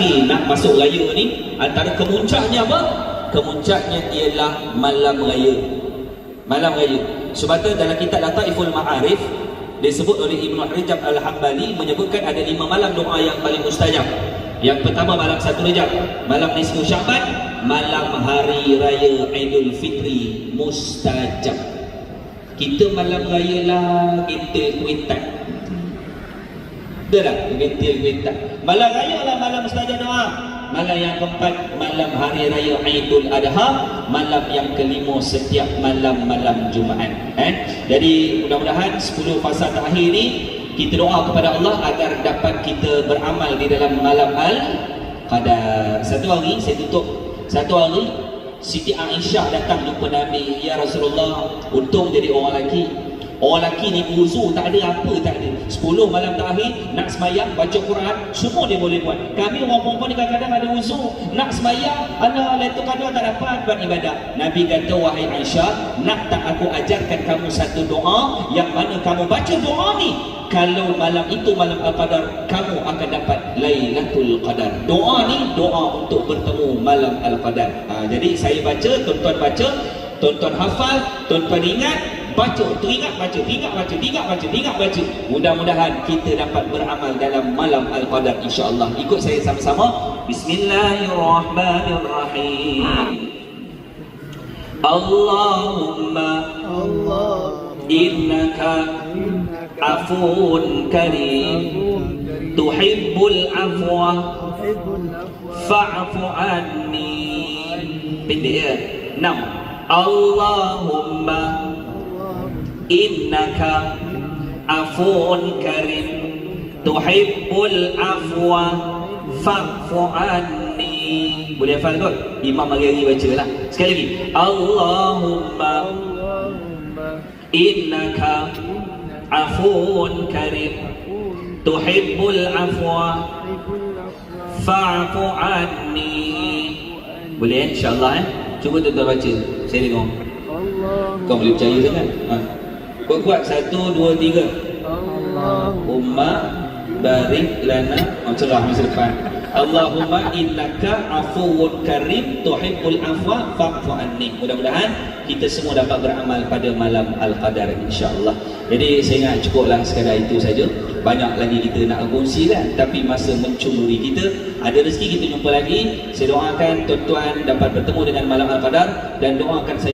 lagi nak masuk raya ni, antara kemuncaknya apa? Kemuncaknya ialah malam raya. Malam raya. Sebab tu dalam kitab Lataiful Ma'arif disebut oleh Ibnu Rajab Al-Hambali menyebutkan ada 5 malam doa yang paling mustajab. Yang pertama malam 1 Rajab, malam nisfu Syaban, malam hari raya Aidul Fitri mustajab. Kita malam raya lah kita kuitan. Betul tak? Gentil. Malam raya lah malam mustajab doa. Malam yang keempat, malam hari raya Aidul Adha. Malam yang kelima, setiap malam-malam Jumaat. Jadi mudah-mudahan 10 fasa terakhir ni kita doa kepada Allah agar dapat kita beramal di dalam malam Al-Qadar. Satu hari saya tutup. Satu hari Siti Aisyah datang jumpa Nabi. Ya Rasulullah, untung jadi orang lelaki. Orang lelaki ni wuzu tak ada apa, tak ada. 10 malam terakhir nak sembahyang, baca Quran, semua dia boleh buat. Kami orang perempuan ni kadang-kadang ada wuzu, nak sembahyang, alah Lailatul Qadar tak dapat buat ibadah. Nabi kata, wahai Aisyah, nak tak aku ajarkan kamu satu doa yang mana kamu baca doa ni, kalau malam itu malam Al-Qadar, kamu akan dapat Lailatul Qadar. Doa ni doa untuk bertemu malam Al-Qadar. Jadi saya baca, tuan-tuan baca, tuan-tuan hafal, tuan-tuan ingat, baca, teringat baca, ingat baca. Mudah-mudahan kita dapat beramal dalam malam Al-Qadar insya-Allah. Ikut saya sama-sama. Bismillahirrahmanirrahim. Allahumma innaka afuun karim tuhibbul afwa fa'fu anni. Pendek ya. 6. Allahumma innaka afuun karim tuhibbul afwa fa'fu anni. Boleh hafal kot? Imam hari-hari baca lah. Sekali lagi. Allahumma innaka afuun karim tuhibbul afwa fa'fu anni. Boleh insya-Allah Cuba tuan-tuan baca. Saya tengok. Kau boleh percaya sangat. Kuat-kuat. 1, 2, 3. Allahumma barik lana. Cerah masa depan. Allahumma innaka afuwun karim tuhibbul afwa fa'fu anni. Mudah-mudahan kita semua dapat beramal pada malam Al-Qadar insya-Allah. Jadi saya ingat cukuplah sekadar itu saja. Banyak lagi kita nak kongsikan, tapi masa mencuri kita. Ada rezeki kita jumpa lagi. Saya doakan tuan-tuan dapat bertemu dengan malam Al-Qadar dan doakan saya